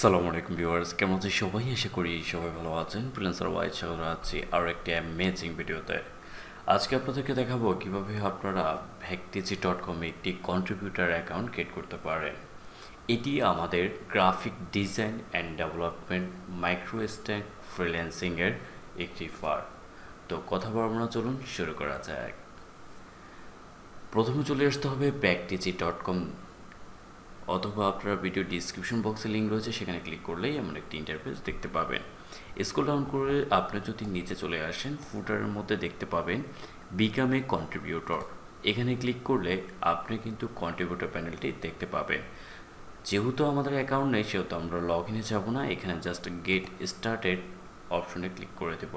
সালামু আলাইকুম ভিউয়ার্স, কেমন আছেন সবাই? আশা করি সবাই ভালো আছেন। ফ্রিল্যান্সার ওয়াহিদ স্বাগত আছি আরও একটি অ্যামেজিং ভিডিওতে। আজকে আপনাদেরকে দেখাবো কিভাবে আপনারা ভ্যাকটিজি.com একটি কন্ট্রিবিউটার অ্যাকাউন্ট ক্রিয়েট করতে পারেন। এটি আমাদের গ্রাফিক ডিজাইন অ্যান্ড ডেভেলপমেন্ট মাইক্রোস্ট্যাক ফ্রিল্যান্সিংয়ের একটি ফার্ম। তো কথা বলবো না, চলুন শুরু করা যাক। প্রথমে চলে আসতে হবে ভ্যাকটিজি.com, অথবা আপনারা ভিডিও ডিসক্রিপশন বক্সে লিঙ্ক রয়েছে, সেখানে ক্লিক করলেই এমন একটি ইন্টারফেস দেখতে পাবেন। স্ক্রল ডাউন করে আপনি যদি নিচে চলে আসেন, ফুটারের মধ্যে দেখতে পাবেন বিকাম এ কন্ট্রিবিউটর। এখানে ক্লিক করলে আপনি কিন্তু কন্ট্রিবিউটর প্যানেলটি দেখতে পাবেন। যেহেতু আমাদের অ্যাকাউন্ট নেই, সেহেতু আমরা লগ ইনে যাবো না, এখানে জাস্ট গেট স্টার্টেড অপশনে ক্লিক করে দেব।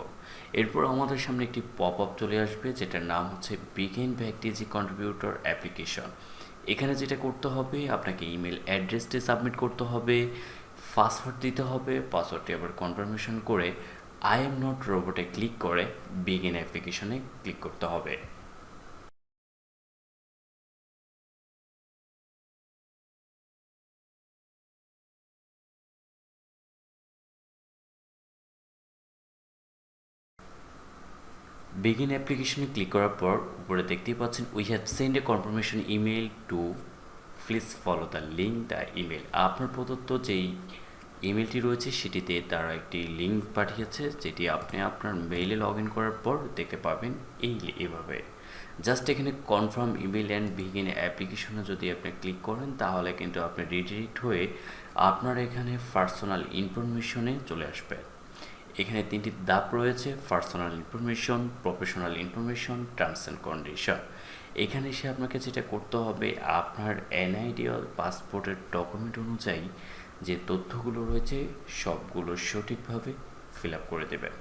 এরপর আমাদের সামনে একটি পপ আপ চলে আসবে, যেটার নাম হচ্ছে বিগিন ভ্যাকটিজি কন্ট্রিবিউটর অ্যাপ্লিকেশন। এখানে যেটা করতে হবে, আপনাকে ইমেল অ্যাড্রেসটি সাবমিট করতে হবে, পাসওয়ার্ড দিতে হবে, পাসওয়ার্ডটি আবার কনফার্মেশন করে আই এম নট রোবটে ক্লিক করে বিগিন অ্যাপ্লিকেশনে ক্লিক করতে হবে। বিগিন অ্যাপ্লিকেশনে ক্লিক করার পর উপরে দেখতেই পাচ্ছেন we have send A confirmation email to, please follow the link the email. আপনার প্রদত্ত যেই ইমেলটি রয়েছে সেটিতে তারা একটি লিঙ্ক পাঠিয়েছে, যেটি আপনি আপনার মেইলে লগ ইন করার পর দেখতে পাবেন এভাবে। জাস্ট এখানে কনফার্ম ইমেল অ্যান্ড বিগিন অ্যাপ্লিকেশনে যদি আপনি ক্লিক করেন, তাহলে কিন্তু আপনি রিডিরেক্ট হয়ে আপনার এখানে পার্সোনাল ইনফরমেশনে চলে আসবে। এখানে তিনটি ধাপ রয়েছে: personal information, professional information, terms and condition. এখানে এসে আপনাকে যেটা করতে হবে, আপনার এনআইডি ও পাসপোর্টের ডকুমেন্ট অনুযায়ী যে তথ্যগুলো রয়েছে সবগুলো সঠিকভাবে ফিল আপ করে দেবেন।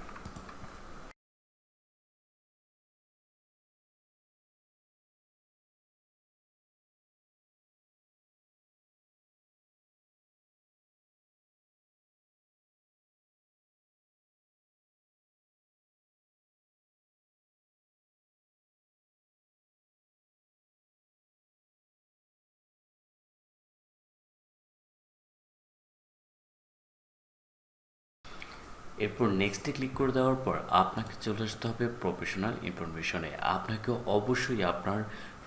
এরপর নেক্সটে ক্লিক করে দেওয়ার পর আপনাকে চলে আসতে হবে প্রফেশনাল ইনফরমেশনে। আপনাকে অবশ্যই আপনার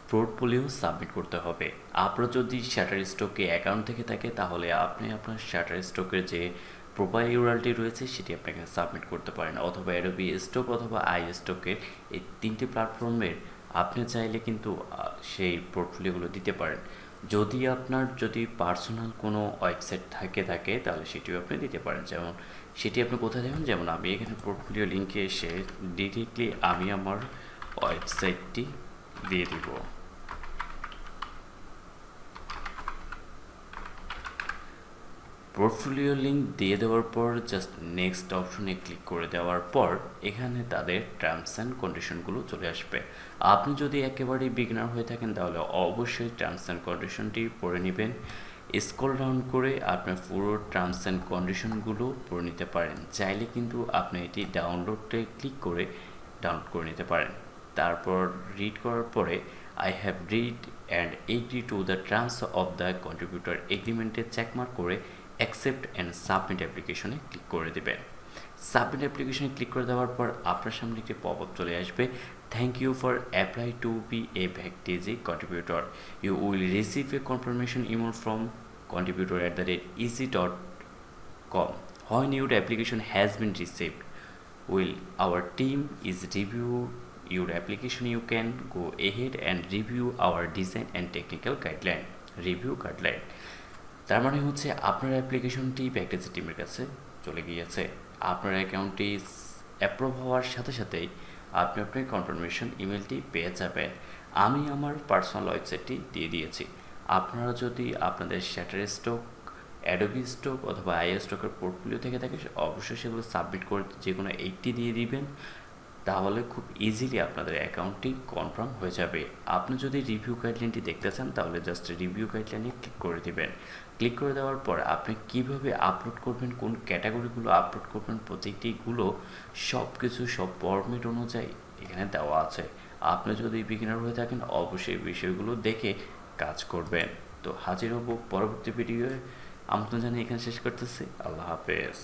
পোর্টফোলিও সাবমিট করতে হবে। আপনার যদি শাটারস্টকে অ্যাকাউন্ট থেকে থাকে, তাহলে আপনি আপনার শাটারস্টকের যে প্রোফাইল ইউআরএলটি রয়েছে সেটি আপনাকে সাবমিট করতে পারেন, অথবা অ্যাডোবি স্টক অথবা আই স্টকের এই তিনটি প্ল্যাটফর্মের আপনি চাইলে কিন্তু সেই পোর্টফোলিওগুলো দিতে পারেন। যদি পার্সোনাল কোনো ওয়েবসাইট থাকে তাহলে সেটিও আপনি দিতে পারেন। যেমন সেটি আপনি কোথায় দেবেন, যেমন আমি এখানে পোর্টফোলিও লিঙ্কে এসে ডিরেক্টলি আমি আমার ওয়েবসাইটটি দিয়ে দিব। পোর্টফোলিও লিঙ্ক দিয়ে দেওয়ার পর জাস্ট নেক্সট অপশনে ক্লিক করে দেওয়ার পর এখানে তাদের টার্মস অ্যান্ড কন্ডিশনগুলো চলে আসবে। আপনি যদি একেবারেই বিগিনার হয়ে থাকেন, তাহলে অবশ্যই টার্মস অ্যান্ড কন্ডিশনটি পড়ে নেবেন। স্ক্রল ডাউন করে আপনার পুরো টার্মস অ্যান্ড কন্ডিশনগুলো পড়ে নিতে পারেন। চাইলে কিন্তু আপনি এটি ডাউনলোডে ক্লিক করে ডাউনলোড করে নিতে পারেন। তারপর রিড করার পরে I have read and agree to the terms of the contributor এগ্রিমেন্টে চেকমার্ক করে অ্যাকসেপ্ট অ্যান্ড সাবমিট অ্যাপ্লিকেশনে ক্লিক করে দেবেন। সাবমিট অ্যাপ্লিকেশনে ক্লিক করে দেওয়ার পর আপনার সামনে একটি পপ আপ চলে আসবে, thank you for apply to be a ভ্যাকটিজি contributor, you will receive a confirmation email from contributor@easy.com when your application has been received. Will our team is review your application, you can go ahead and review our design and technical guideline. Review guideline তার মানে হচ্ছে আপনার অ্যাপ্লিকেশনটি ভ্যাকটিজি টিমের কাছে চলে গিয়েছে। আপনার অ্যাকাউন্টটি অ্যাপ্রুভ হওয়ার সাথে সাথেই আপনি আপনার কনফার্মেশন ইমেলটি পেয়ে যাবেন। আমি আমার পার্সোনাল ওয়েবসাইটটি দিয়ে দিয়েছি। আপনারা যদি আপনাদের শাটারস্টক, অ্যাডোবি স্টক অথবা আই স্টকের পোর্টফোলিও থেকে থাকে, অবশ্যই সেগুলো সাবমিট করে যে কোনো একটি দিয়ে দিবেন, তাহলে খুব ইজিলি আপনাদের অ্যাকাউন্টটি কনফার্ম হয়ে যাবে। আপনি যদি রিভিউ গাইডলাইনটি দেখতে চান, তাহলে জাস্ট রিভিউ গাইডলাইনে ক্লিক করে দিবেন। ক্লিক করে দেওয়ার পর আপনি কিভাবে আপলোড করবেন, কোন ক্যাটাগরিগুলো আপলোড করবেন, প্রত্যেকটিগুলো সব ফরম্যাট অনুযায়ী এখানে দেওয়া আছে। আপনি যদি বিগিনার হয়ে থাকেন, অবশ্যই বিষয়গুলো দেখে কাজ করবেন। তো হাজির হব পরবর্তী ভিডিওয়ে। আমন্ত্রণ জানিয়ে এখানে শেষ করতেছি। আল্লাহ হাফেজ।